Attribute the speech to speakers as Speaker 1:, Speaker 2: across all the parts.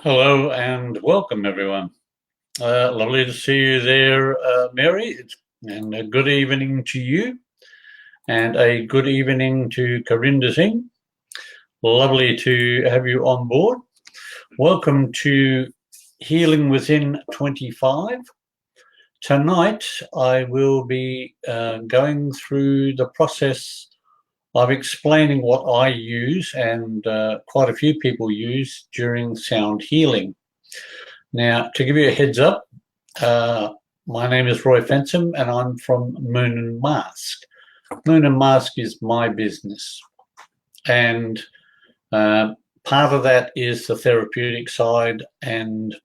Speaker 1: Hello and welcome, everyone. Lovely to see you there, Mary, and a good evening to you, and a good evening to Karinda Singh. Lovely to have you on board. Welcome to Healing Within 25. Tonight, I will be going through the process of explaining what I use and quite a few people use during sound healing. Now, to give you a heads up, my name is Roy Fensom and I'm from Moon and Mask. Moon and Mask is my business, and part of that is the therapeutic side, and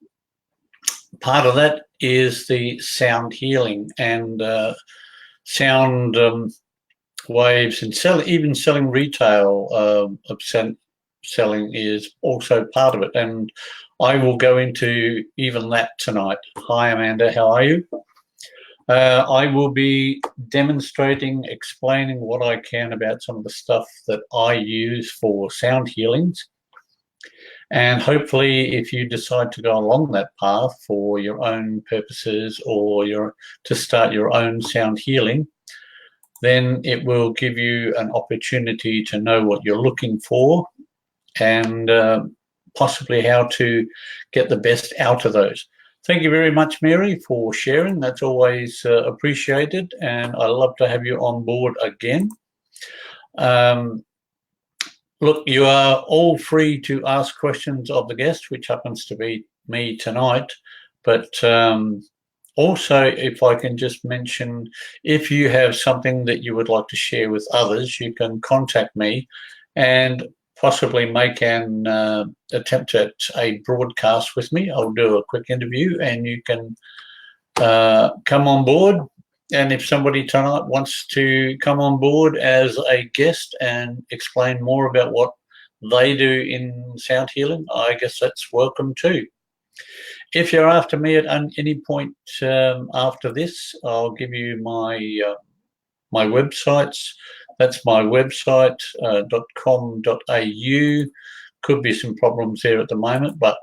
Speaker 1: part of that is the sound healing and sound waves, and even selling retail of selling is also part of it, and I will go into even that tonight. Hi Amanda, how are you? I will be demonstrating, explaining what I can about some of the stuff that I use for sound healings, and hopefully if you decide to go along that path for your own purposes or to start your own sound healing, then it will give you an opportunity to know what you're looking for and possibly how to get the best out of those. Thank you very much, Mary, for sharing. That's always appreciated, and I love to have you on board again. Look, you are all free to ask questions of the guest, which happens to be me tonight, but also, if I can just mention, if you have something that you would like to share with others, you can contact me and possibly make an attempt at a broadcast with me. I'll do a quick interview and you can come on board. And if somebody tonight wants to come on board as a guest and explain more about what they do in sound healing, I guess that's welcome too. If you're after me at any point after this, I'll give you my my websites. That's my website, .com.au. Could be some problems there at the moment, but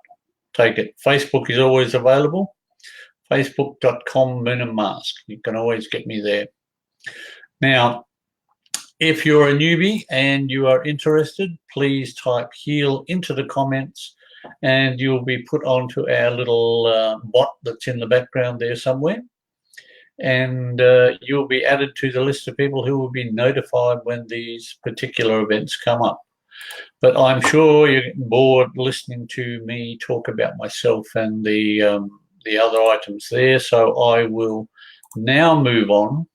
Speaker 1: take it. Facebook is always available. Facebook.com Moon and Mask. You can always get me there. Now, if you're a newbie and you are interested, please type heal into the comments and you'll be put onto our little bot that's in the background there somewhere. And you'll be added to the list of people who will be notified when these particular events come up. But I'm sure you're getting bored listening to me talk about myself and the other items there, so I will now move on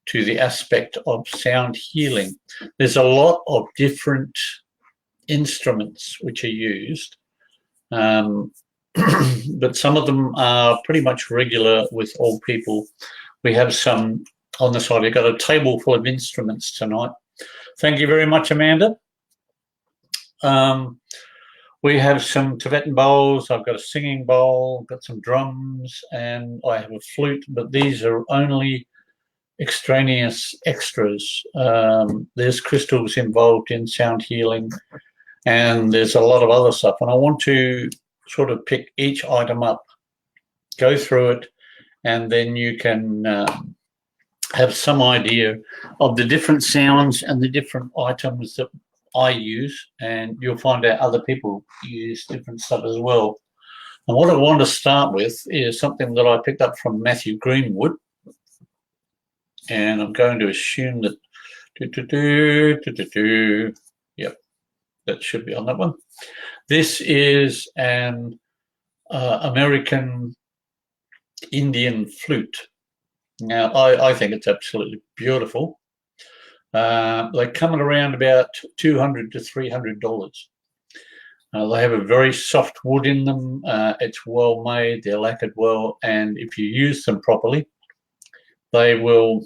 Speaker 1: to the aspect of sound healing. There's a lot of different instruments which are used, but some of them are pretty much regular with all people. We have some on the side. We've got a table full of instruments tonight. Thank you very much, Amanda. We have some Tibetan bowls. I've got a singing bowl, got some drums, and I have a flute, but these are only extraneous extras. There's crystals involved in sound healing, and there's a lot of other stuff. And I want to sort of pick each item up, go through it, and then you can have some idea of the different sounds and the different items that I use, and you'll find out other people use different stuff as well. And what I want to start with is something that I picked up from Matthew Greenwood, and I'm going to assume that yep, that should be on that one. This is an American Indian flute. Now, I think it's absolutely beautiful. They're coming around about $200 to $300. They have a very soft wood in them. It's well made, they're lacquered well, and if you use them properly, they will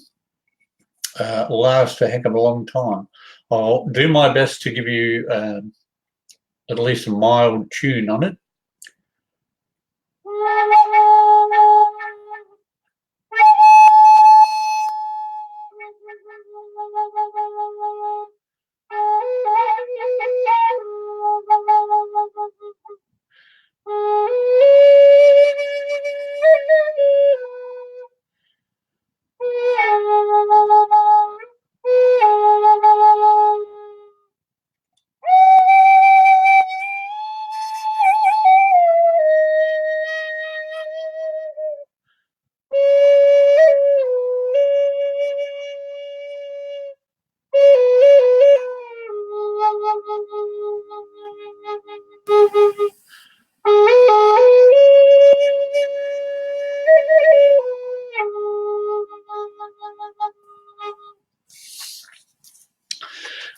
Speaker 1: last a heck of a long time. I'll do my best to give you at least a mild tune on it.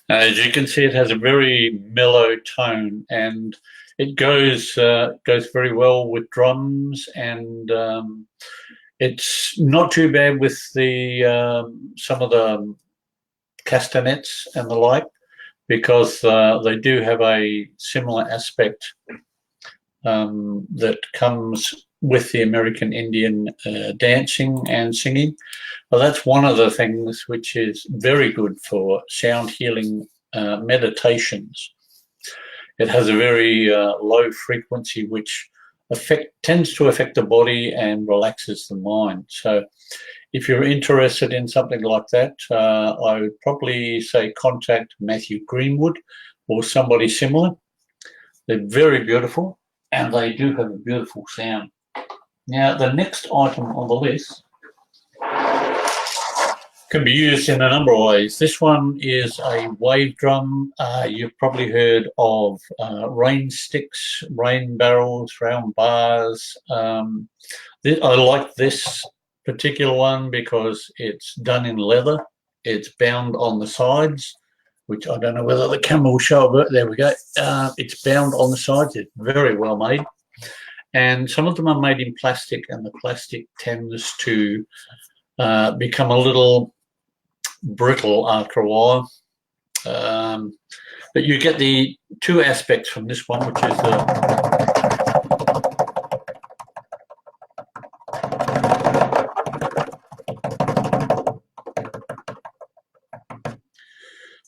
Speaker 1: As you can see, it has a very mellow tone, and it goes very well with drums, and it's not too bad with the some of the castanets and the like, because they do have a similar aspect that comes with the American Indian dancing and singing. Well, that's one of the things which is very good for sound healing meditations. It has a very low frequency which tends to affect the body and relaxes the mind. So if you're interested in something like that, I would probably say contact Matthew Greenwood or somebody similar. They're very beautiful, and they do have a beautiful sound. Now, the next item on the list can be used in a number of ways. This one is a wave drum. You've probably heard of rain sticks, rain barrels, round bars. I like this particular one because it's done in leather. It's bound on the sides, which I don't know whether the camera will show, but there we go. It's bound on the sides. It's very well made. And some of them are made in plastic, and the plastic tends to become a little brittle after a while. But you get the two aspects from this one, which is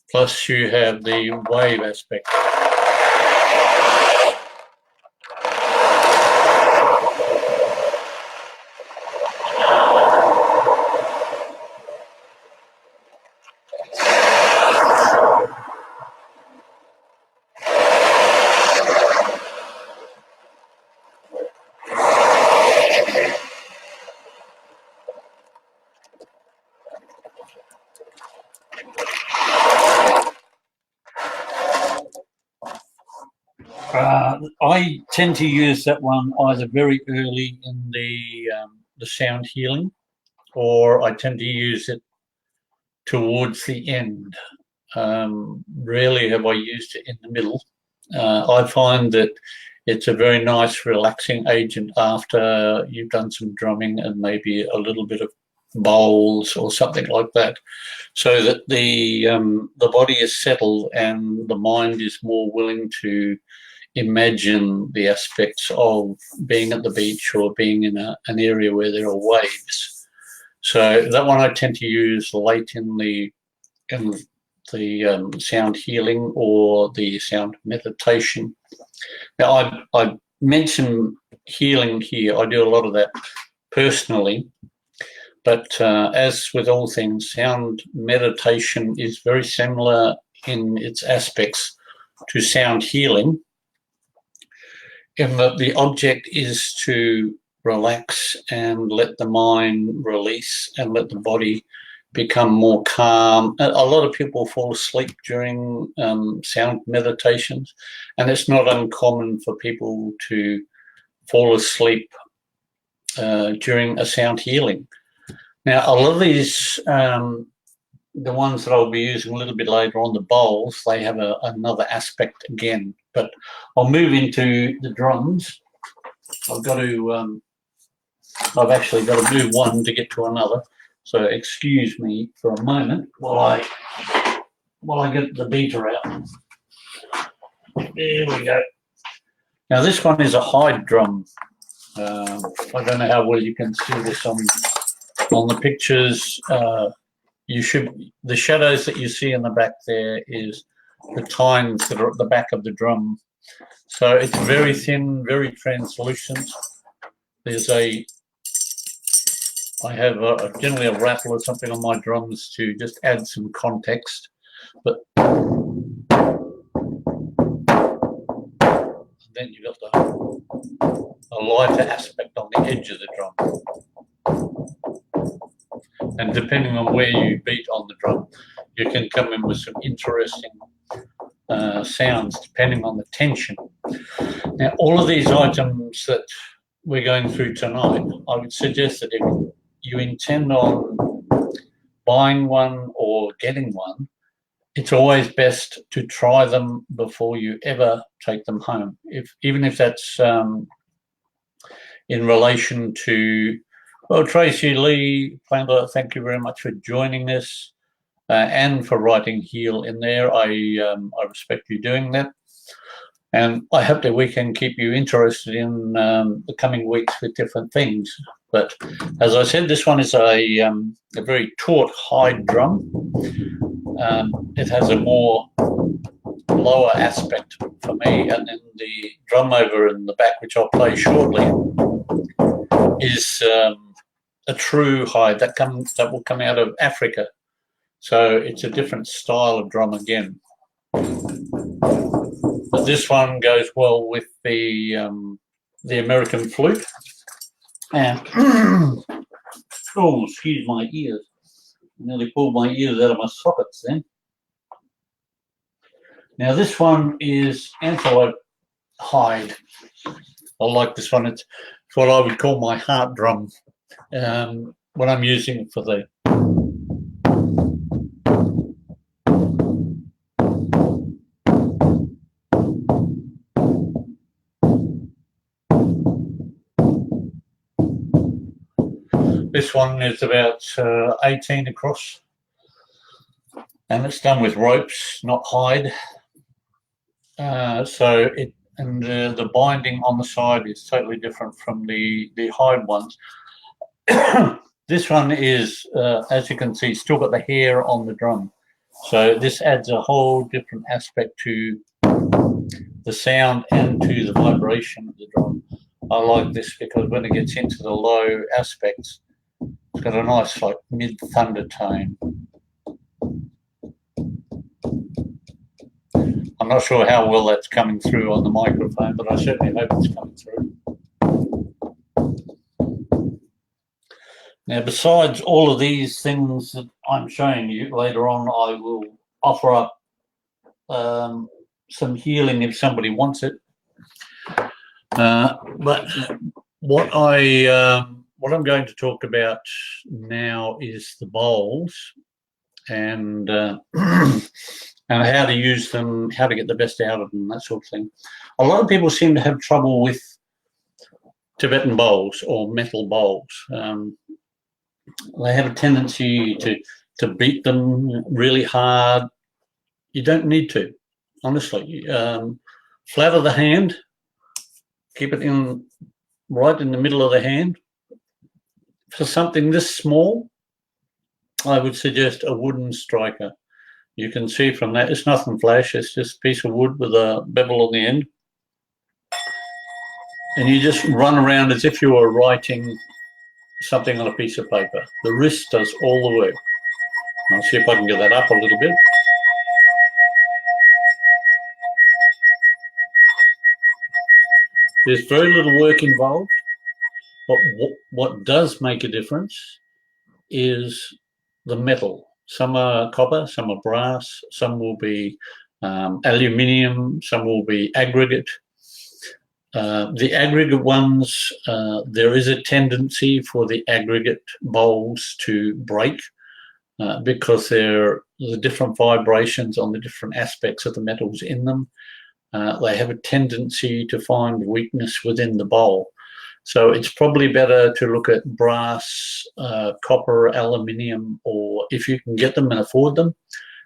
Speaker 1: plus you have the wave aspect. I tend to use that one either very early in the sound healing, or I tend to use it towards the end. Rarely have I used it in the middle. I find that it's a very nice relaxing agent after you've done some drumming and maybe a little bit of bowls or something like that, so that the body is settled and the mind is more willing to imagine the aspects of being at the beach or being in an area where there are waves. So that one I tend to use late in the sound healing or the sound meditation. Now, I mention healing here. I do a lot of that personally, but as with all things, sound meditation is very similar in its aspects to sound healing, in that the object is to relax and let the mind release and let the body become more calm. A lot of people fall asleep during sound meditations, and it's not uncommon for people to fall asleep during a sound healing. Now, a lot of these, the ones that I'll be using a little bit later on, the bowls, they have another aspect again. But I'll move into the drums. I've actually got to move one to get to another. So excuse me for a moment while I get the beater out. There we go. Now this one is a hide drum. I don't know how well you can see this on the pictures. The shadows that you see in the back there is the tines that are at the back of the drum. So it's very thin, very translucent. I have generally a rattle or something on my drums to just add some context. But then you've got a lighter aspect on the edge of the drum. And depending on where you beat on the drum, you can come in with some interesting sounds depending on the tension. Now, all of these items that we're going through tonight, I would suggest that if you intend on buying one or getting one, it's always best to try them before you ever take them home. Even if that's in relation to, well, Tracy Lee Planter, thank you very much for joining us and for writing "heal" in there. I respect you doing that. And I hope that we can keep you interested in the coming weeks with different things. But as I said, this one is a very taut hide drum. It has a more lower aspect for me, and then the drum over in the back, which I'll play shortly, is a true hide that will come out of Africa. So it's a different style of drum again. But this one goes well with the American flute. And oh, excuse my ears! I nearly pulled my ears out of my sockets then. Now this one is antelope hide. I like this one. It's what I would call my heart drum when I'm using it for the. This one is about 18 across, and it's done with ropes, not hide. The binding on the side is totally different from the hide ones. This one is, as you can see, still got the hair on the drum. So this adds a whole different aspect to the sound and to the vibration of the drum. I like this because when it gets into the low aspects, it's got a nice like mid-thunder tone. I'm not sure how well that's coming through on the microphone, but I certainly hope it's coming through. Now, besides all of these things that I'm showing you, later on I will offer up some healing if somebody wants it. But what I'm going to talk about now is the bowls and and how to use them, how to get the best out of them, that sort of thing. A lot of people seem to have trouble with Tibetan bowls or metal bowls. They have a tendency to beat them really hard. You don't need to, honestly. Flatter the hand, keep it in right in the middle of the hand. For something this small, I would suggest a wooden striker. You can see from that, it's nothing flash, it's just a piece of wood with a bevel on the end. And you just run around as if you were writing something on a piece of paper. The wrist does all the work. I'll see if I can get that up a little bit. There's very little work involved, but what does make a difference is the metal. Some are copper, some are brass, some will be aluminium, some will be aggregate. The aggregate ones, there is a tendency for the aggregate bowls to break because they're the different vibrations on the different aspects of the metals in them. They have a tendency to find weakness within the bowl. So it's probably better to look at brass, copper, aluminium, or if you can get them and afford them,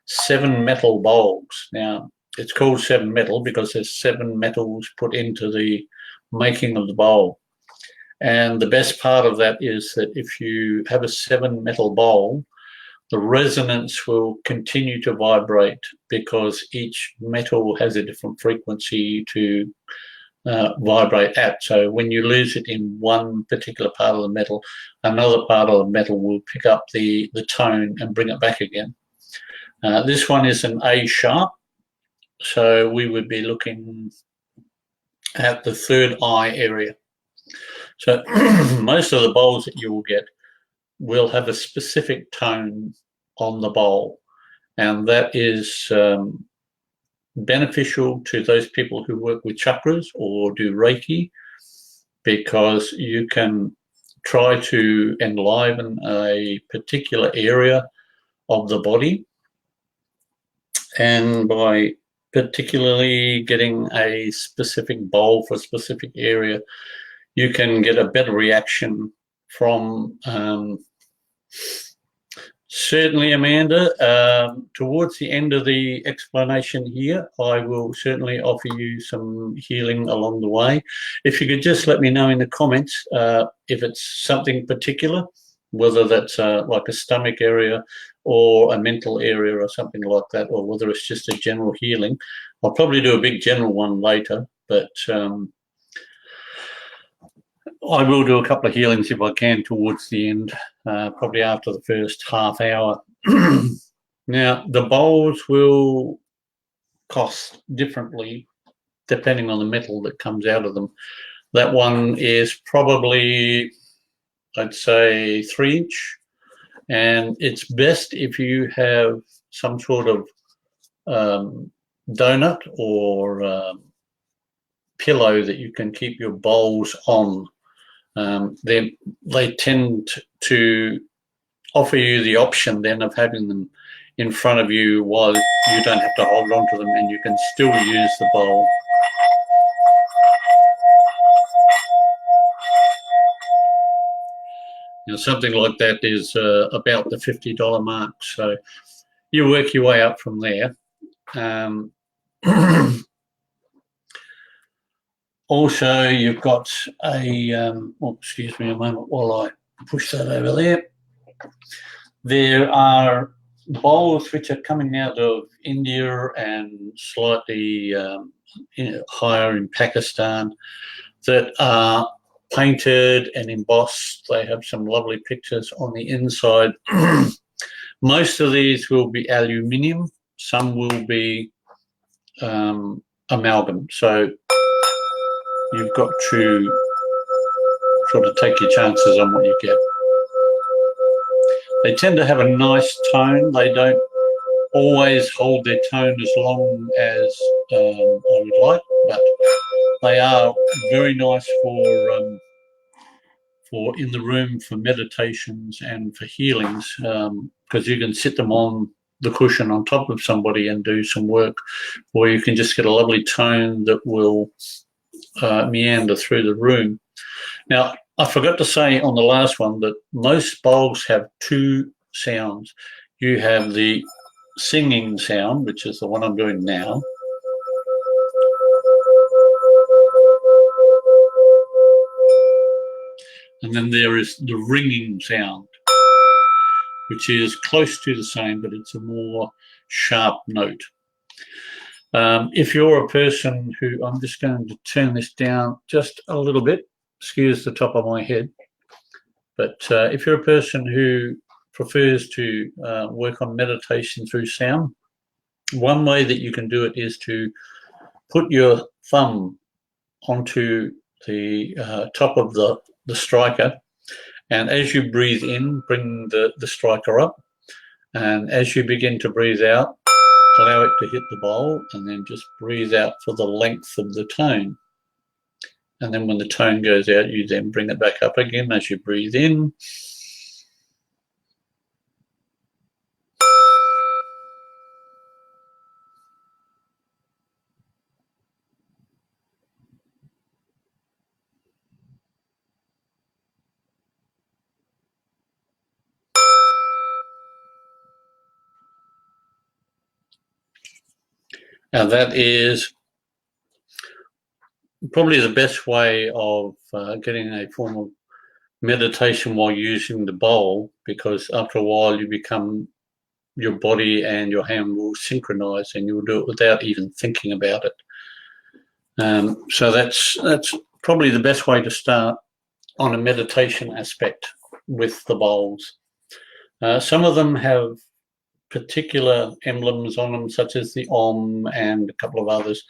Speaker 1: 7 metal bowls. Now, it's called 7 metal because there's 7 metals put into the making of the bowl. And the best part of that is that if you have a 7 metal bowl, the resonance will continue to vibrate because each metal has a different frequency to vibrate at. So when you lose it in one particular part of the metal, another part of the metal will pick up the tone and bring it back again. This one is an A sharp, so we would be looking at the third eye area. So most of the bowls that you will get will have a specific tone on the bowl, and that is beneficial to those people who work with chakras or do Reiki, because you can try to enliven a particular area of the body, and by particularly getting a specific bowl for a specific area, you can get a better reaction from certainly, Amanda. Towards the end of the explanation here, I will certainly offer you some healing along the way. If you could just let me know in the comments if it's something particular, whether that's like a stomach area or a mental area or something like that, or whether it's just a general healing. I'll probably do a big general one later, but I will do a couple of healings if I can towards the end, probably after the first half hour. Now, the bowls will cost differently depending on the metal that comes out of them. That one is probably, I'd say, 3-inch, and it's best if you have some sort of donut or pillow that you can keep your bowls on. They tend to offer you the option then of having them in front of you while you don't have to hold on to them, and you can still use the bowl. Now, something like that is about the $50 mark, so you work your way up from there. Also, you've got a, excuse me a moment while I push that over there. There are bowls which are coming out of India and slightly higher in Pakistan that are painted and embossed. They have some lovely pictures on the inside. Most of these will be aluminium. Some will be amalgam. So you've got to sort of take your chances on what you get. They tend to have a nice tone. They don't always hold their tone as long as I would like, but they are very nice for in the room for meditations and for healings, because you can sit them on the cushion on top of somebody and do some work, or you can just get a lovely tone that will meander through the room. Now, I forgot to say on the last one that most bowls have 2 sounds. You have the singing sound, which is the one I'm doing now. And then there is the ringing sound, which is close to the same, but it's a more sharp note. If you're a person who, I'm just going to turn this down just a little bit, excuse the top of my head, but if you're a person who prefers to work on meditation through sound, one way that you can do it is to put your thumb onto the top of the striker, and as you breathe in, bring the striker up, and as you begin to breathe out, allow it to hit the bowl, and then just breathe out for the length of the tone. And then when the tone goes out, you then bring it back up again as you breathe in. Now that is probably the best way of getting a form of meditation while using the bowl, because after a while you become, your body and your hand will synchronize, and you'll do it without even thinking about it. So that's probably the best way to start on a meditation aspect with the bowls. Some of them have particular emblems on them, such as the Om and a couple of others,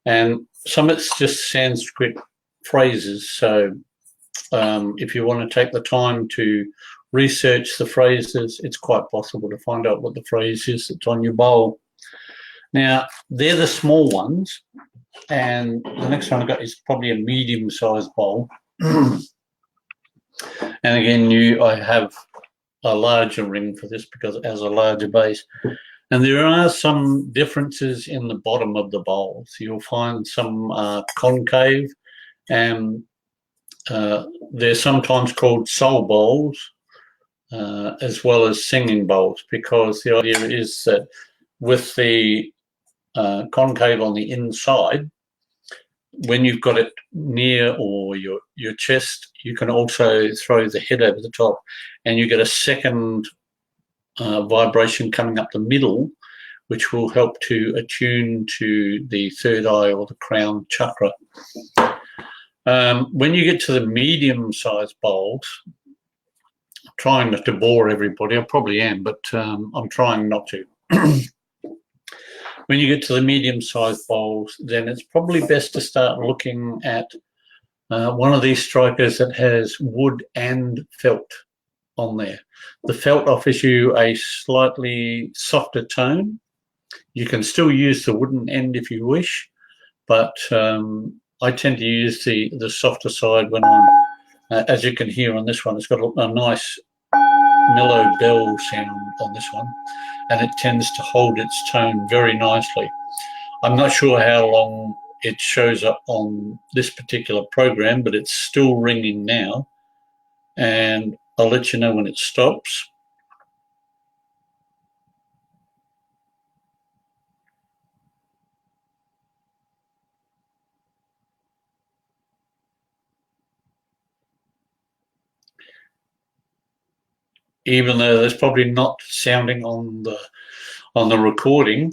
Speaker 1: and some it's just Sanskrit phrases. So if you want to take the time to research the phrases, it's quite possible to find out what the phrase is that's on your bowl. Now, they're the small ones, and the next one I've got is probably a medium-sized bowl. And again, I have a larger ring for this because it has a larger base. And there are some differences in the bottom of the bowl. So you'll find some concave, and they're sometimes called soul bowls, as well as singing bowls, because the idea is that with the concave on the inside, when you've got it near or your chest, you can also throw the head over the top, and you get a second vibration coming up the middle, which will help to attune to the third eye or the crown chakra. When you get to the medium-sized bowls, I'm trying not to bore everybody. I probably am, but I'm trying not to. When you get to the medium-sized bowls, then it's probably best to start looking at one of these strikers that has wood and felt on there. The felt offers you a slightly softer tone. You can still use the wooden end if you wish, but I tend to use the softer side when I'm, as you can hear on this one, it's got a nice mellow bell sound on this one, and it tends to hold its tone very nicely. I'm not sure how long it shows up on this particular program, but it's still ringing now, and I'll let you know when it stops. Even though there's probably not sounding on the recording,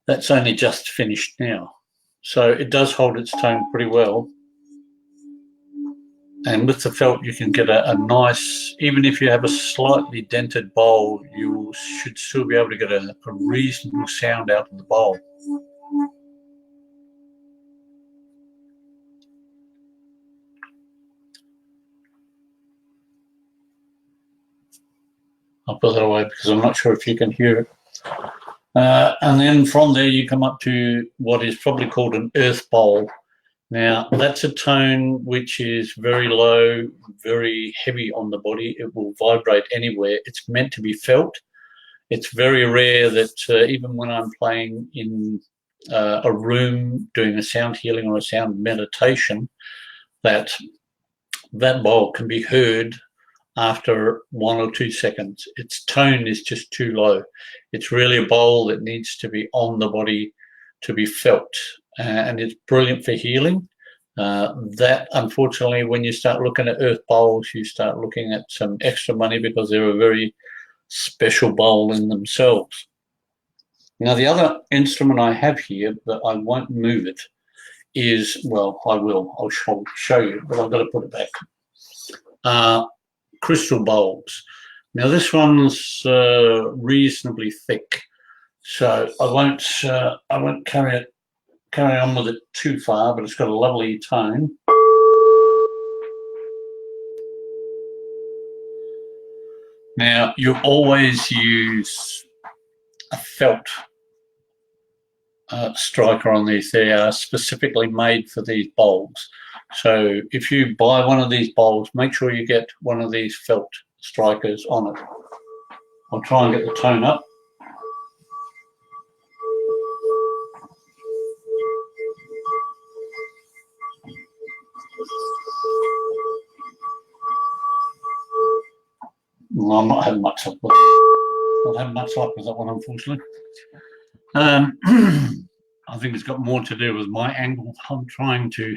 Speaker 1: that's only just finished now. So it does hold its tone pretty well. And with the felt, you can get a nice, even if you have a slightly dented bowl, you should still be able to get a reasonable sound out of the bowl. I'll put that away because I'm not sure if you can hear it. And then from there, you come up to what is probably called an earth bowl. Now, that's a tone which is very low, very heavy on the body. It will vibrate anywhere. It's meant to be felt. It's very rare that even when I'm playing in a room doing a sound healing or a sound meditation, that bowl can be heard after 1 or 2 seconds. Its tone is just too low. It's really a bowl that needs to be on the body to be felt, and it's brilliant for healing. That, unfortunately, when you start looking at earth bowls, you start looking at some extra money because they're a very special bowl in themselves. Now, the other instrument I have here, but I won't move it, is, well, I will. I'll show you, but I've got to put it back. Crystal bowls. Now, this one's reasonably thick, so I won't carry on with it too far, but it's got a lovely tone. Now, you always use a felt striker on these. They are specifically made for these bowls. So if you buy one of these bowls, make sure you get one of these felt strikers on it. I'll try and get the tone up. Well, I'm not having much luck with it. Not having much luck with that one, unfortunately. I think it's got more to do with my angle. I'm trying to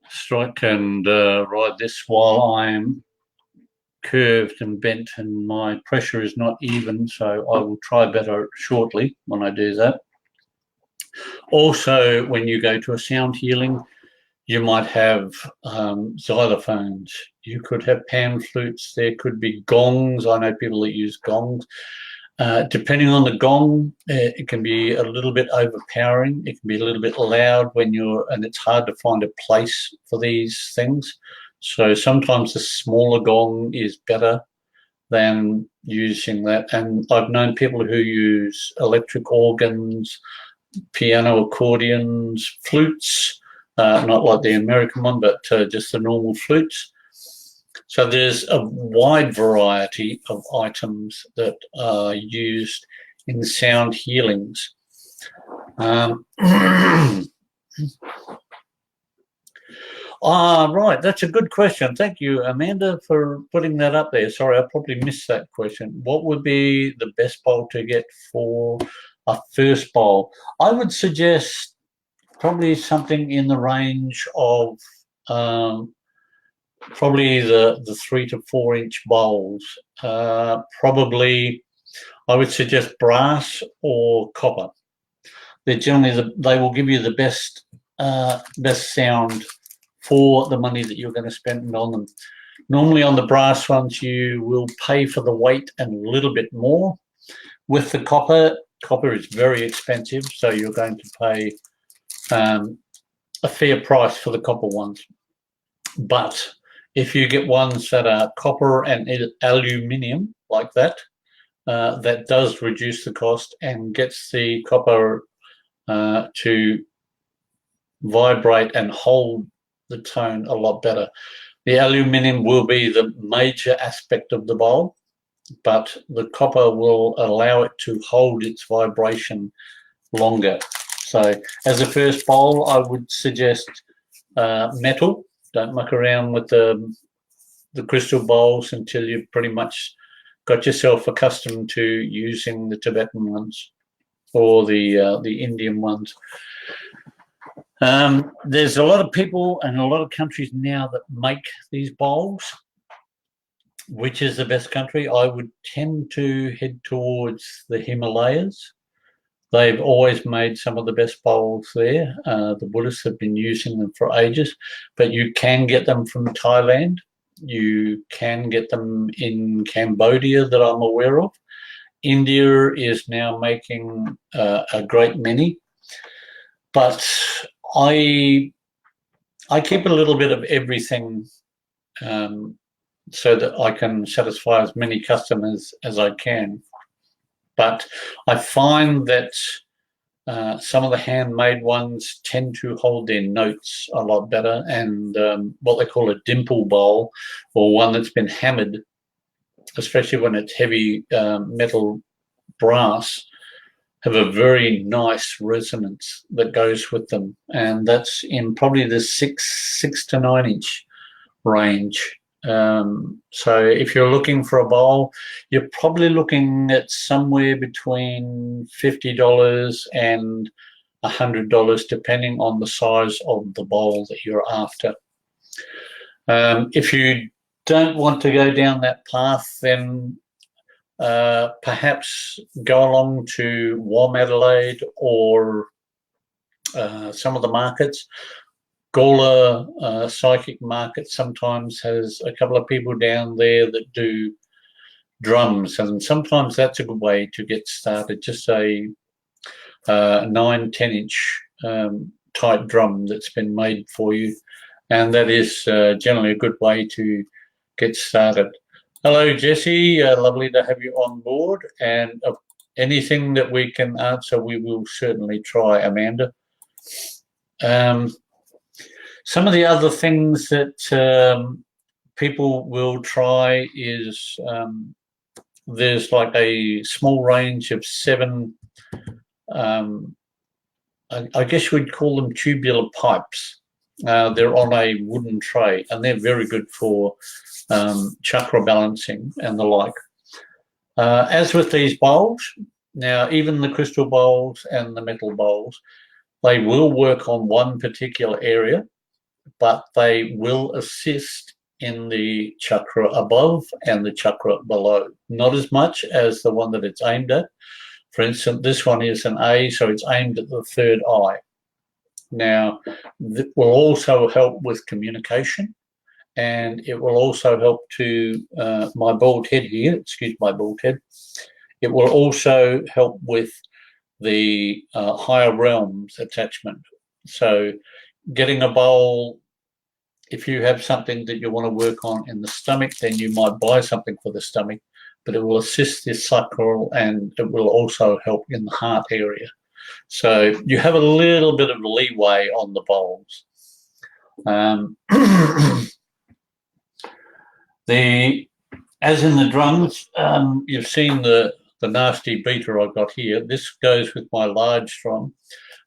Speaker 1: strike and ride this while I'm curved and bent, and my pressure is not even, so I will try better shortly when I do that. Also, when you go to a sound healing, you might have xylophones, you could have pan flutes, there could be gongs. I know people that use gongs. Depending on the gong, it can be a little bit overpowering. It can be a little bit loud and it's hard to find a place for these things. So sometimes the smaller gong is better than using that. And I've known people who use electric organs, piano, accordions, flutes, not like the American one, but just the normal flutes. So there's a wide variety of items that are used in sound healings. Right, that's a good question. Thank you, Amanda, for putting that up there. Sorry, I probably missed that question. What would be the best bowl to get for a first bowl? I would suggest probably something in the range of probably the 3 to 4 inch bowls. Probably, I would suggest brass or copper. They're generally they will give you the best sound for the money that you're going to spend on them. Normally on the brass ones, you will pay for the weight and a little bit more. With the copper is very expensive, so you're going to pay a fair price for the copper ones. But if you get ones that are copper and aluminium like that, that does reduce the cost and gets the copper to vibrate and hold the tone a lot better. The aluminium will be the major aspect of the bowl, but the copper will allow it to hold its vibration longer. So as a first bowl, I would suggest metal. Don't muck around with the crystal bowls until you've pretty much got yourself accustomed to using the Tibetan ones or the Indian ones. There's a lot of people and a lot of countries now that make these bowls. Which is the best country? I would tend to head towards the Himalayas. They've always made some of the best bowls there. The Buddhists have been using them for ages, but you can get them from Thailand. You can get them in Cambodia that I'm aware of. India is now making a great many, but I keep a little bit of everything so that I can satisfy as many customers as I can. But I find that some of the handmade ones tend to hold their notes a lot better, and what they call a dimple bowl, or one that's been hammered, especially when it's heavy metal brass, have a very nice resonance that goes with them, and that's in probably the 6 to 9 inch range. So if you're looking for a bowl, you're probably looking at somewhere between $50 and $100, depending on the size of the bowl that you're after. If you don't want to go down that path, then perhaps go along to Warm Adelaide or some of the markets. Gawler Psychic Market sometimes has a couple of people down there that do drums, and sometimes that's a good way to get started. Just a 9-10 inch type drum that's been made for you, and that is generally a good way to get started. Hello, Jesse. Lovely to have you on board, and anything that we can answer, we will certainly try, Amanda. Some of the other things that people will try is there's like a small range of 7, I guess we'd call them tubular pipes. They're on a wooden tray, and they're very good for chakra balancing and the like. As with these bowls, now even the crystal bowls and the metal bowls, they will work on one particular area, but they will assist in the chakra above and the chakra below. Not as much as the one that it's aimed at. For instance, this one is an A, so it's aimed at the third eye. Now, that will also help with communication, and it will also help to my bald head here, excuse my bald head. It will also help with the higher realms attachment. So getting a bowl, if you have something that you want to work on in the stomach, then you might buy something for the stomach. but it will assist the sacral, and it will also help in the heart area. So you have a little bit of leeway on the bowls. As in the drums, you've seen the nasty beater I've got here. This goes with my large drum,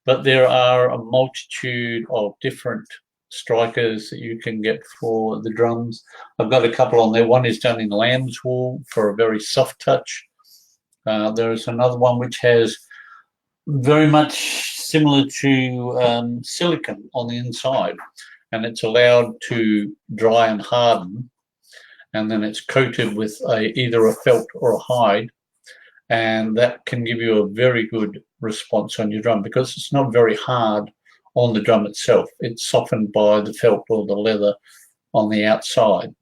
Speaker 1: but there are a multitude of different strikers that you can get for the drums. I've got a couple on there. One is done in lamb's wool for a very soft touch. There is another one which has very much similar to silicone on the inside, and it's allowed to dry and harden, and then it's coated with either a felt or a hide, and that can give you a very good response on your drum because it's not very hard on the drum itself. It's softened by the felt or the leather on the outside.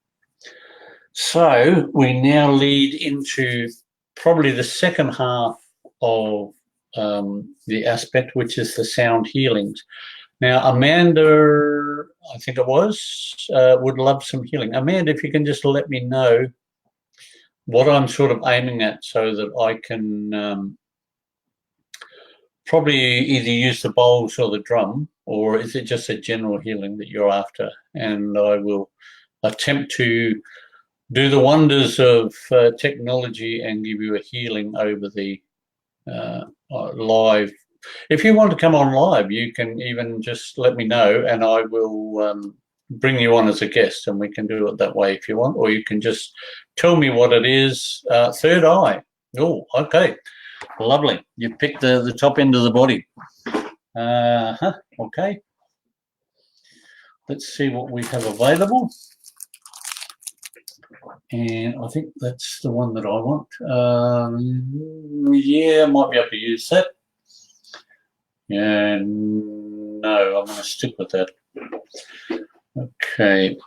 Speaker 1: So we now lead into probably the second half of the aspect, which is the sound healings. Now, Amanda, I think it was, would love some healing. Amanda, if you can just let me know what I'm sort of aiming at so that I can probably either use the bowls or the drum, or is it just a general healing that you're after? And I will attempt to do the wonders of technology and give you a healing over the live. If you want to come on live, you can even just let me know and I will bring you on as a guest, and we can do it that way if you want, or you can just tell me what it is. Third eye. Oh, okay. Lovely. You picked the top end of the body. Okay. Let's see what we have available. And I think that's the one that I want. Yeah, I might be able to use that. Yeah, no, I'm going to stick with that. Okay.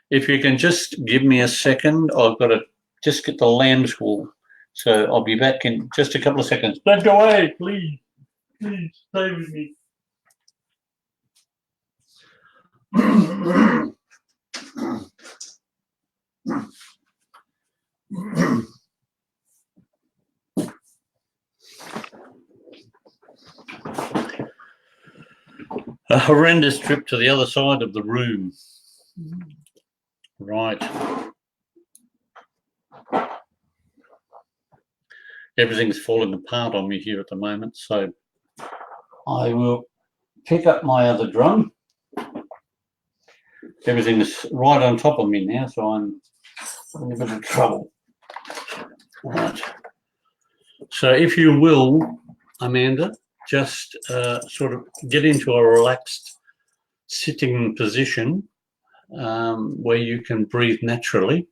Speaker 1: If you can just give me a second, I've got to just get the lamb's wool. So I'll be back in just a couple of seconds. Don't go away, please. Please stay with me. A horrendous trip to the other side of the room. Right. Everything's falling apart on me here at the moment, so I will pick up my other drum. Everything's right on top of me now, so I'm in a bit of trouble. Right. So if you will, Amanda, just sort of get into a relaxed sitting position where you can breathe naturally.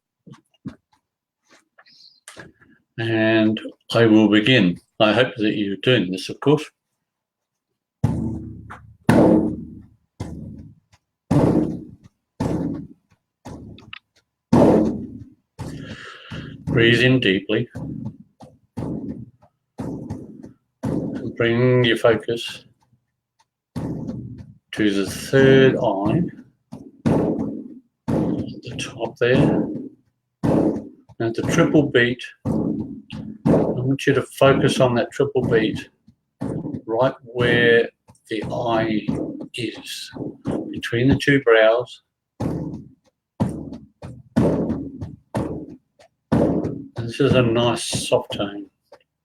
Speaker 1: And I will begin. I hope that you're doing this, of course. Breathe in deeply. And bring your focus to the third eye at the top there. At the triple beat, I want you to focus on that triple beat right where the eye is, between the two brows. This is a nice soft tone.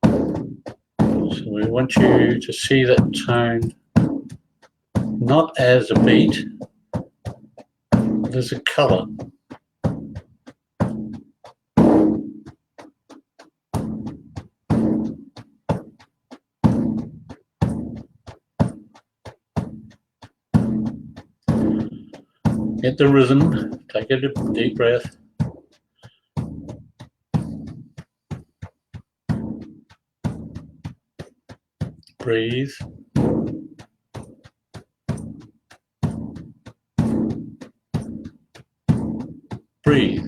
Speaker 1: So we want you to see that tone not as a beat, but as a colour. Get the rhythm, take a deep breath. Breathe. Breathe.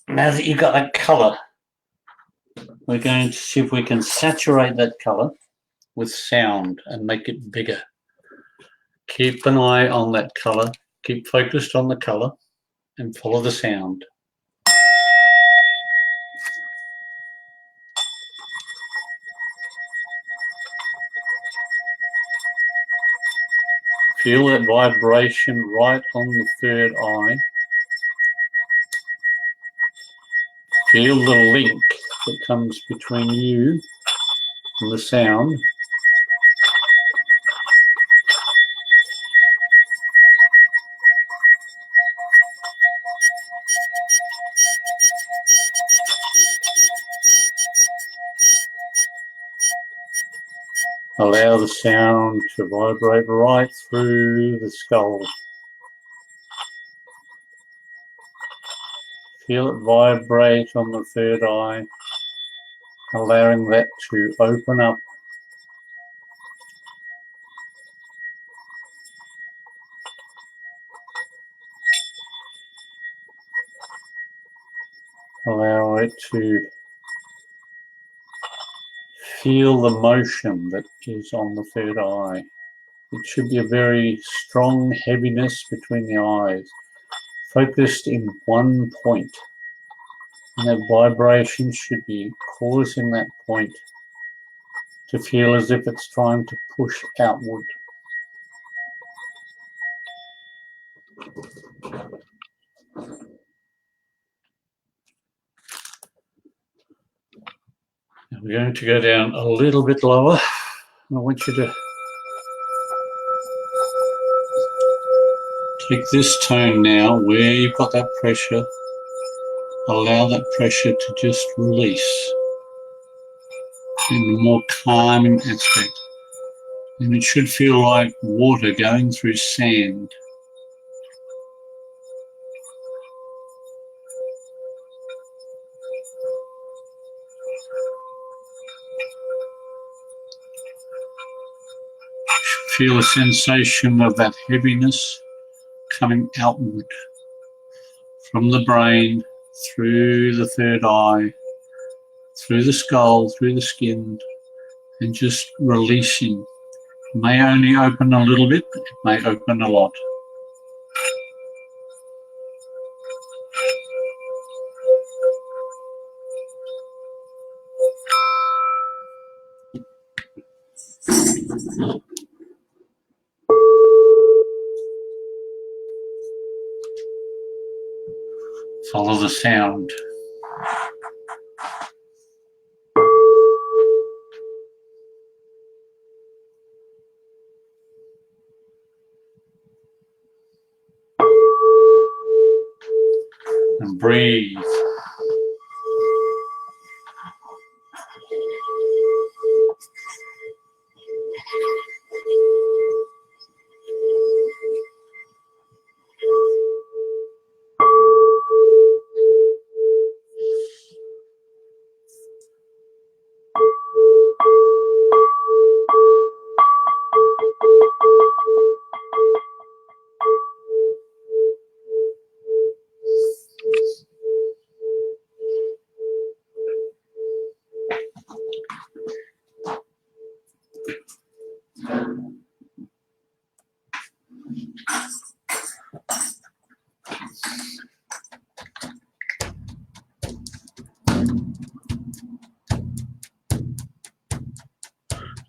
Speaker 1: Now that you've got a colour, we're going to see if we can saturate that colour with sound and make it bigger. Keep an eye on that colour. Keep focused on the colour and follow the sound. Feel that vibration right on the third eye. Feel the link that comes between you and the sound. Allow the sound to vibrate right through the skull. Feel it vibrate on the third eye, allowing that to open up. Allow it to feel the motion that is on the third eye. It should be a very strong heaviness between the eyes, focused in one point. And that vibration should be causing that point to feel as if it's trying to push outward. Now we're going to go down a little bit lower. I want you to take this tone now where you've got that pressure. Allow that pressure to just release in a more calming aspect. And it should feel like water going through sand. Feel a sensation of that heaviness coming outward from the brain, through the third eye, through the skull, through the skin, and just releasing. It may only open a little bit, it may open a lot. Follow the sound. And breathe.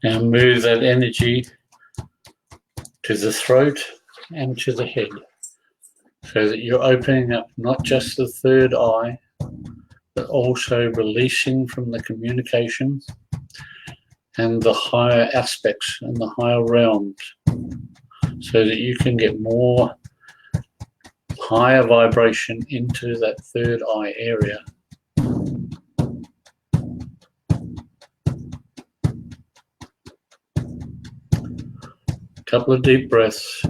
Speaker 1: Now move that energy to the throat and to the head, so that you're opening up not just the third eye, but also releasing from the communication and the higher aspects and the higher realms, so that you can get more higher vibration into that third eye area. Couple of deep breaths.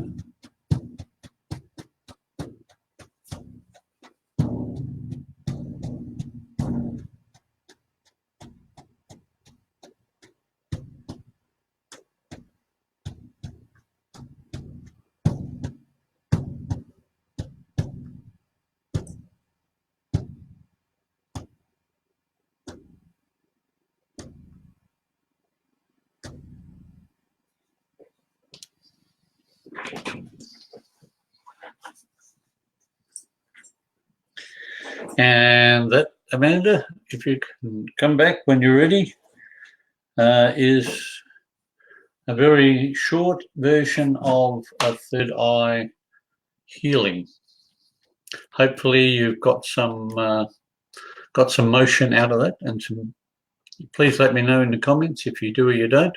Speaker 1: Amanda, if you can come back when you're ready, is a very short version of a third eye healing. Hopefully you've got some motion out of that, and please let me know in the comments if you do or you don't.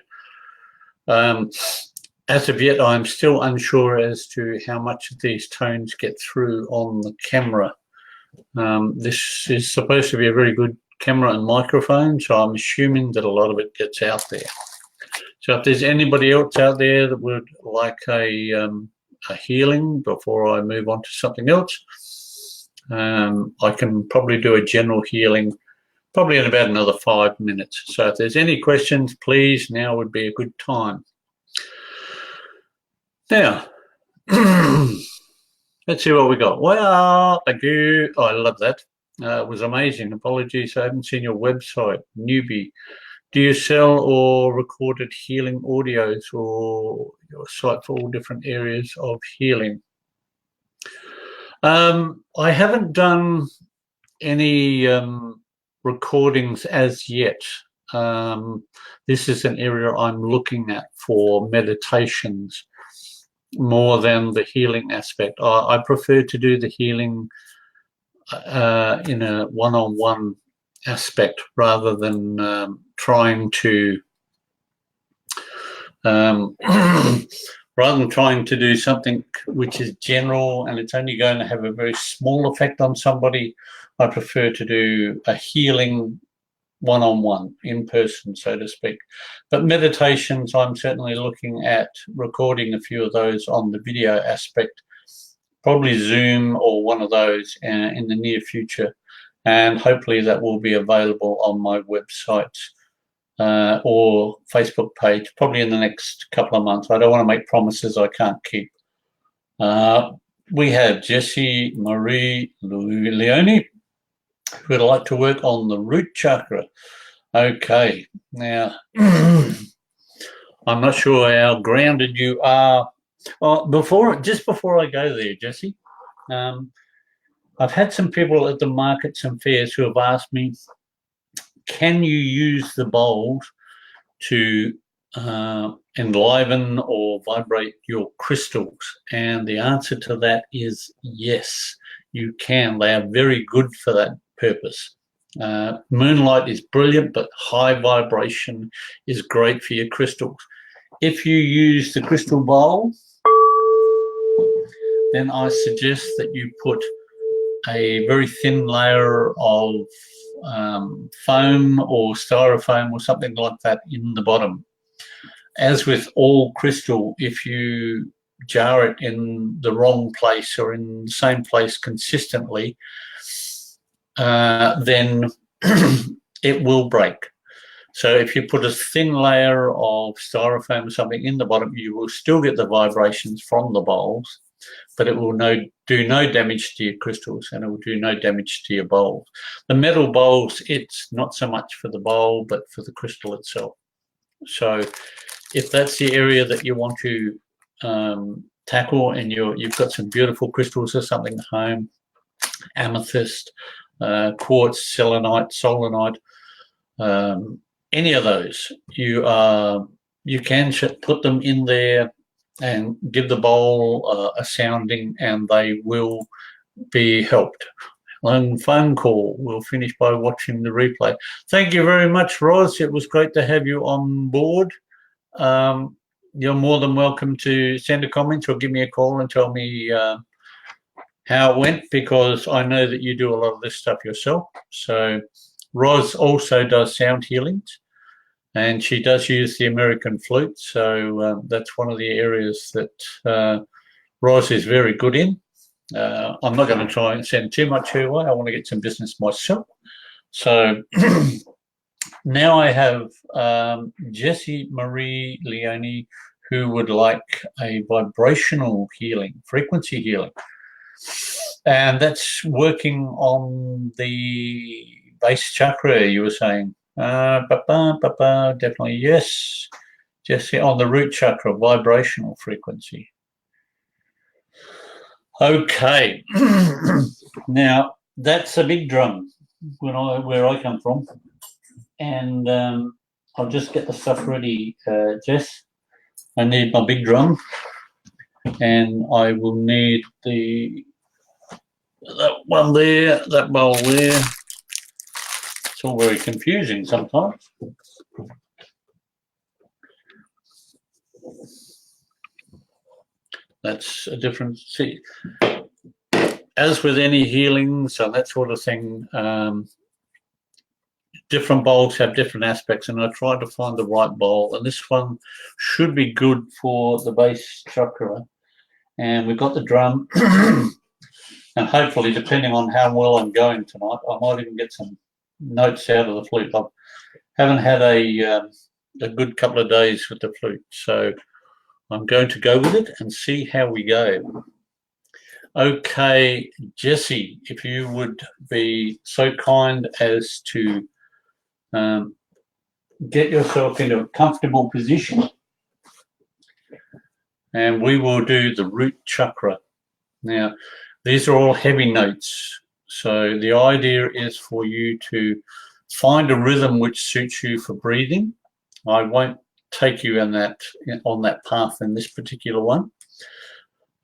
Speaker 1: As of yet, I'm still unsure as to how much of these tones get through on the camera. This is supposed to be a very good camera and microphone, so I'm assuming that a lot of it gets out there. So if there's anybody else out there that would like a healing before I move on to something else, I can probably do a general healing probably in about another 5 minutes. So if there's any questions, please, now would be a good time. Now, let's see what we got. Well, thank you. Oh, I love that. It was amazing. Apologies, I haven't seen your website, newbie. Do you sell or recorded healing audios, or your site for all different areas of healing? I haven't done any recordings as yet. This is an area I'm looking at for meditations more than the healing aspect. I prefer to do the healing in a one-on-one aspect rather than trying to do something which is general and it's only going to have a very small effect on somebody. I prefer to do a healing one-on-one, in person, so to speak. But meditations, I'm certainly looking at recording a few of those on the video aspect, probably Zoom or one of those in the near future. And hopefully that will be available on my website or Facebook page, probably in the next couple of months. I don't want to make promises I can't keep. We have Jessie Marie Leone, who would like to work on the root chakra. Okay, now, I'm not sure how grounded you are. Just before I go there, Jessie, I've had some people at the markets and fairs who have asked me, can you use the bowls to enliven or vibrate your crystals? And the answer to that is yes, you can. They are very good for that purpose. Moonlight is brilliant, but high vibration is great for your crystals. If you use the crystal bowl, then I suggest that you put a very thin layer of foam or styrofoam or something like that in the bottom. As with all crystal, if you jar it in the wrong place or in the same place consistently, then it will break. So if you put a thin layer of styrofoam or something in the bottom, you will still get the vibrations from the bowls, but it will do no damage to your crystals, and it will do no damage to your bowls. The metal bowls, it's not so much for the bowl, but for the crystal itself. So if that's the area that you want to tackle, and you've got some beautiful crystals or something at home, amethyst, quartz, selenite, solanite, any of those, you can put them in there and give the bowl a sounding, and they will be helped. One phone call. We'll finish by watching the replay. Thank you very much, Roz. It was great to have you on board. You're more than welcome to send a comment or give me a call and tell me how it went, because I know that you do a lot of this stuff yourself. So Roz also does sound healings, and she does use the American flute. So that's one of the areas that Roz is very good in. I'm not going to try and send too much her way. I want to get some business myself. So now I have Jessie Marie Leone, who would like a vibrational healing, frequency healing. And that's working on the base chakra, you were saying. Definitely yes. Jessie, on the root chakra, vibrational frequency. Okay. Now, that's a big drum. where I come from, and I'll just get the stuff ready, Jess. I need my big drum, and I will need that one there, that bowl there. It's all very confusing sometimes. That's a different. See, as with any healings and that sort of thing, different bowls have different aspects, and I tried to find the right bowl, and this one should be good for the base chakra. And we've got the drum, and hopefully, depending on how well I'm going tonight, I might even get some notes out of the flute. I haven't had a good couple of days with the flute, so I'm going to go with it and see how we go. Okay, Jessie, if you would be so kind as to get yourself into a comfortable position, and we will do the root chakra. Now, these are all heavy notes, so the idea is for you to find a rhythm which suits you for breathing. I won't take you on that path in this particular one,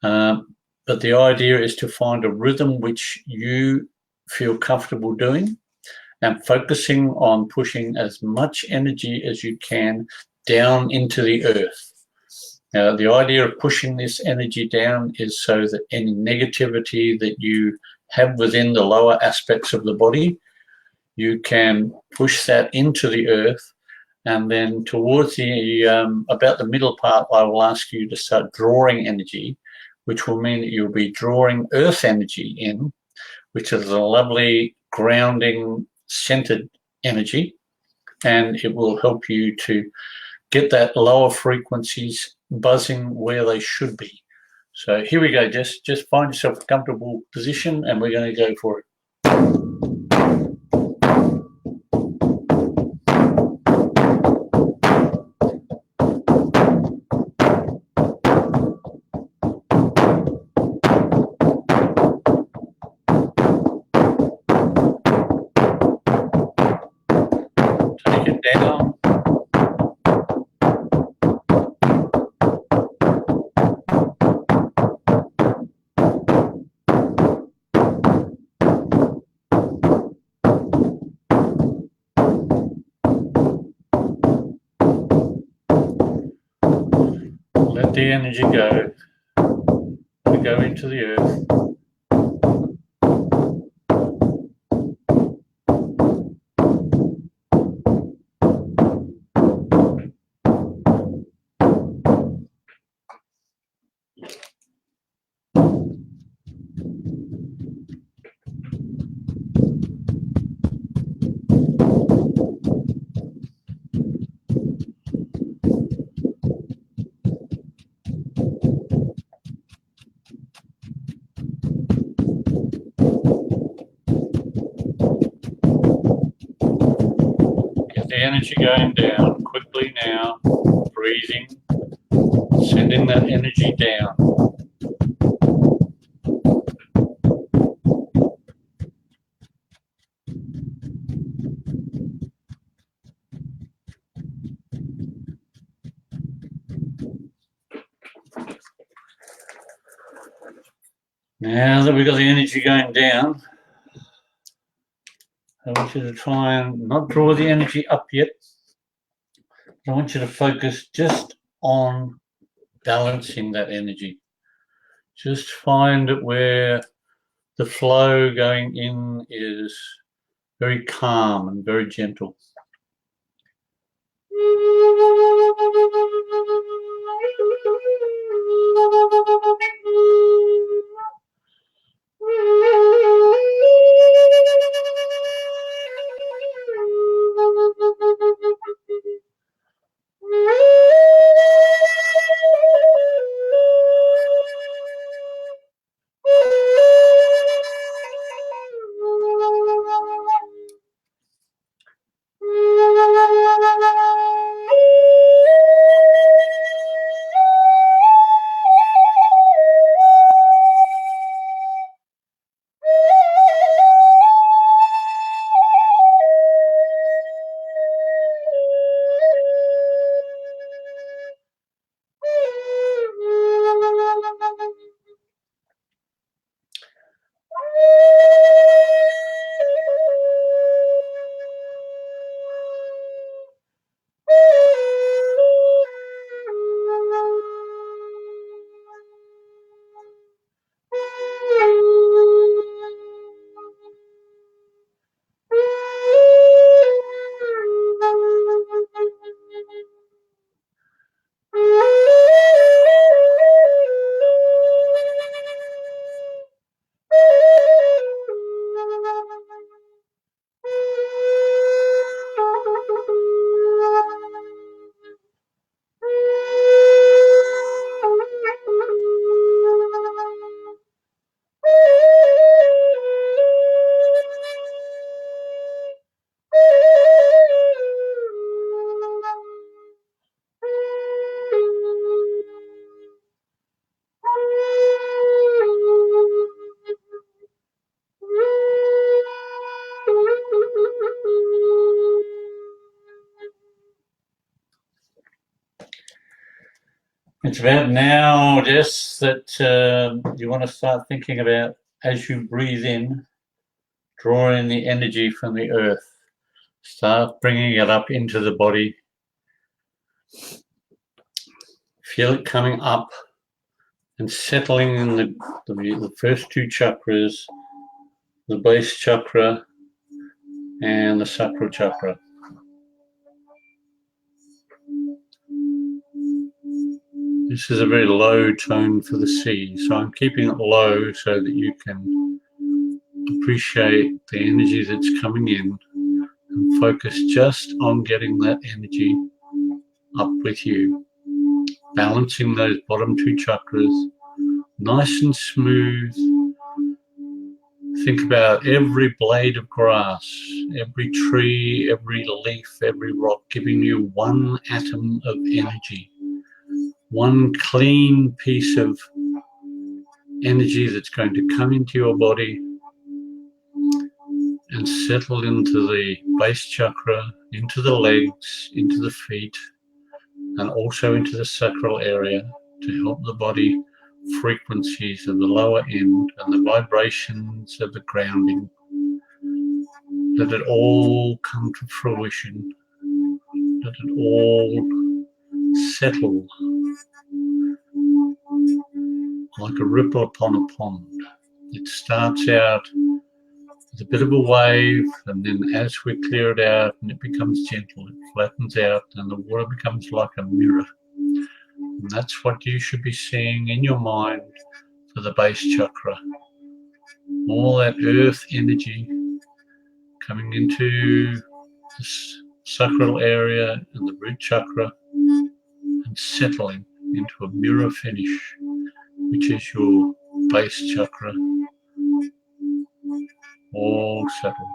Speaker 1: but the idea is to find a rhythm which you feel comfortable doing, and focusing on pushing as much energy as you can down into the earth. Now, the idea of pushing this energy down is so that any negativity that you have within the lower aspects of the body, you can push that into the earth, and then towards the about the middle part, I will ask you to start drawing energy, which will mean that you'll be drawing earth energy in, which is a lovely grounding centered energy, and it will help you to get that lower frequencies buzzing where they should be. So here we go, just find yourself a comfortable position, and we're going to go for it. Take it down. Let the energy go. We go into the earth. Get the energy going down quickly now. Breathing, sending that energy down. Now that we've got the energy going down, I want you to try and not draw the energy up yet. I want you to focus just on balancing that energy. Just find it where the flow going in is very calm and very gentle. It's about now, Jess, that you want to start thinking about as you breathe in, drawing the energy from the earth. Start bringing it up into the body. Feel it coming up and settling in the first two chakras, the base chakra and the sacral chakra. This is a very low tone for the C, so I'm keeping it low so that you can appreciate the energy that's coming in and focus just on getting that energy up with you, balancing those bottom two chakras nice and smooth. Think about every blade of grass, every tree, every leaf, every rock giving you one atom of energy, one clean piece of energy that's going to come into your body and settle into the base chakra, into the legs, into the feet, and also into the sacral area to help the body frequencies of the lower end and the vibrations of the grounding. Let it all come to fruition. Let it all settle like a ripple upon a pond. It starts out with a bit of a wave, and then as we clear it out and it becomes gentle, it flattens out and the water becomes like a mirror. And that's what you should be seeing in your mind for the base chakra. All that earth energy coming into the sacral area and the root chakra and settling into a mirror finish, which is your base chakra, all settled.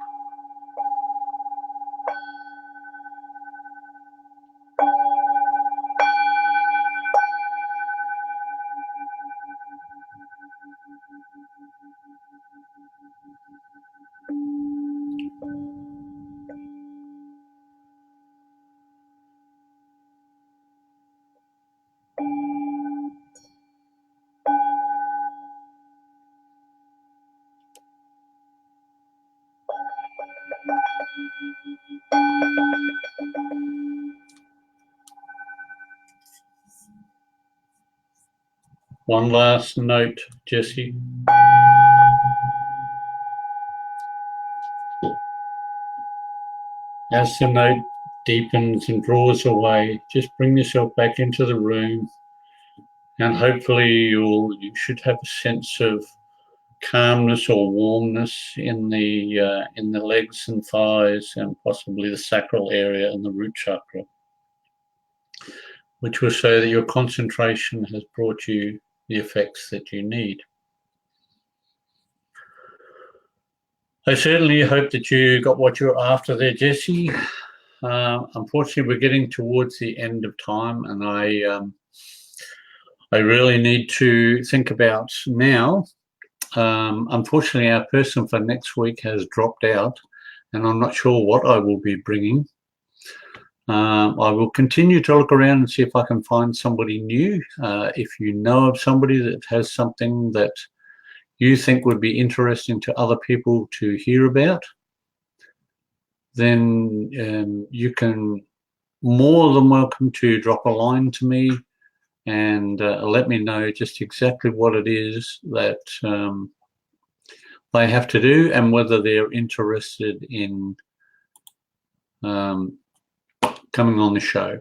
Speaker 1: One last note, Jesse. As the note deepens and draws away, just bring yourself back into the room, and hopefully you should have a sense of calmness or warmness in the legs and thighs and possibly the sacral area and the root chakra, which will show that your concentration has brought you the effects that you need. I certainly hope that you got what you're after there, Jesse. Unfortunately, we're getting towards the end of time, and I really need to think about now. Unfortunately, our person for next week has dropped out, and I'm not sure what I will be bringing. I will continue to look around and see if I can find somebody new. If you know of somebody that has something that you think would be interesting to other people to hear about, then you can more than welcome to drop a line to me and let me know just exactly what it is that they have to do and whether they're interested in coming on the show.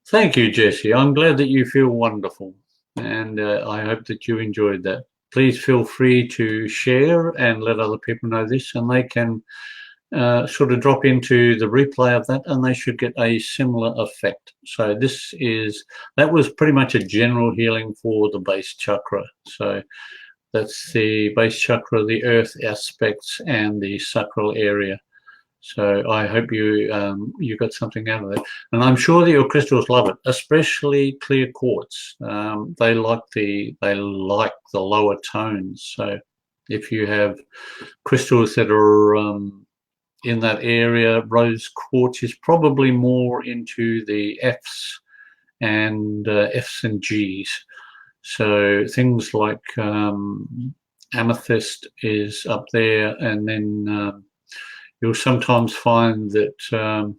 Speaker 1: Thank you, Jesse. I'm glad that you feel wonderful, and I hope that you enjoyed that. Please feel free to share and let other people know this, and they can sort of drop into the replay of that, and they should get a similar effect. So that was pretty much a general healing for the base chakra. So that's the base chakra, the earth aspects, and the sacral area. So I hope you got something out of it, and I'm sure that your crystals love it, especially clear quartz. They like the lower tones. So if you have crystals that are in that area, rose quartz is probably more into the Fs and F's and G's. So things like amethyst is up there, and then you'll sometimes find that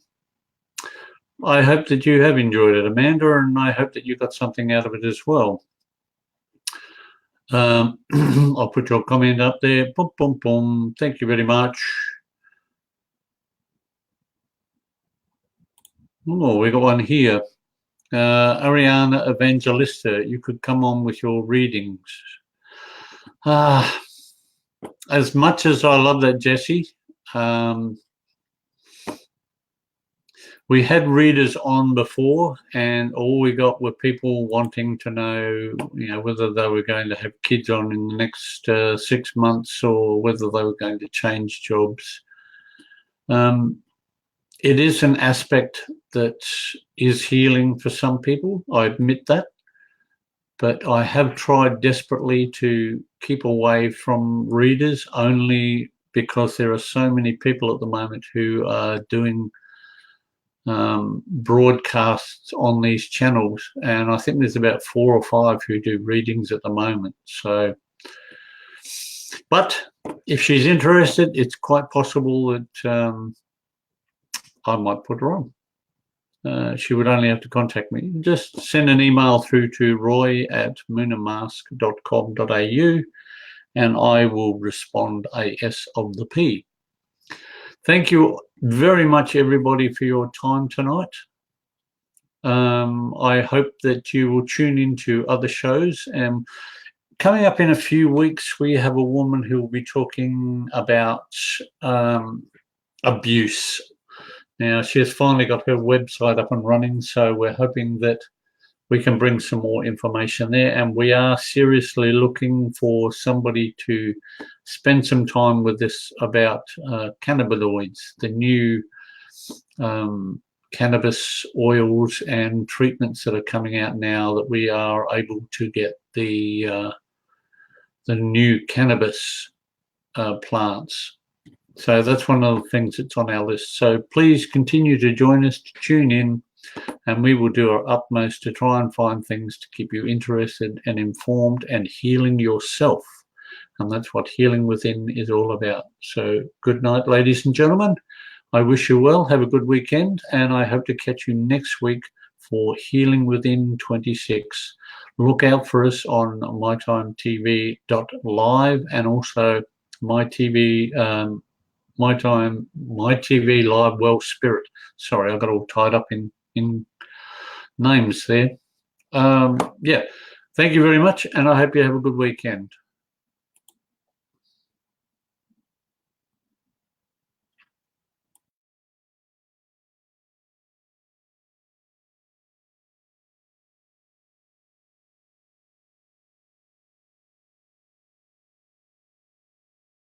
Speaker 1: I hope that you have enjoyed it, Amanda, and I hope that you got something out of it as well. I'll put your comment up there. Boom, boom, boom. Thank you very much. Oh, we got one here. Ariana Evangelista, you could come on with your readings. As much as I love that, Jessie, we had readers on before, and all we got were people wanting to know, whether they were going to have kids on in the next 6 months or whether they were going to change jobs. It is an aspect that is healing for some people, I admit that, but I have tried desperately to keep away from readers only because there are so many people at the moment who are doing broadcasts on these channels, and I think there's about 4 or 5 who do readings at the moment. So, but if she's interested, it's quite possible that I might put her on. She would only have to contact me. Just send an email through to roy@moonamask.com.au and I will respond ASAP. Thank you very much, everybody, for your time tonight. I hope that you will tune into other shows. Coming up in a few weeks, we have a woman who will be talking about abuse. Now, she has finally got her website up and running, so we're hoping that we can bring some more information there. And we are seriously looking for somebody to spend some time with us about cannabinoids, the new cannabis oils and treatments that are coming out now that we are able to get the new cannabis plants. So that's one of the things that's on our list. So please continue to join us, to tune in, and we will do our utmost to try and find things to keep you interested and informed and healing yourself. And that's what Healing Within is all about. So good night, ladies and gentlemen. I wish you well. Have a good weekend, and I hope to catch you next week for Healing Within 26. Look out for us on mytimetv.live and also MyTV Live Well Spirit. Sorry, I got all tied up in names there. Yeah, thank you very much, and I hope you have a good weekend.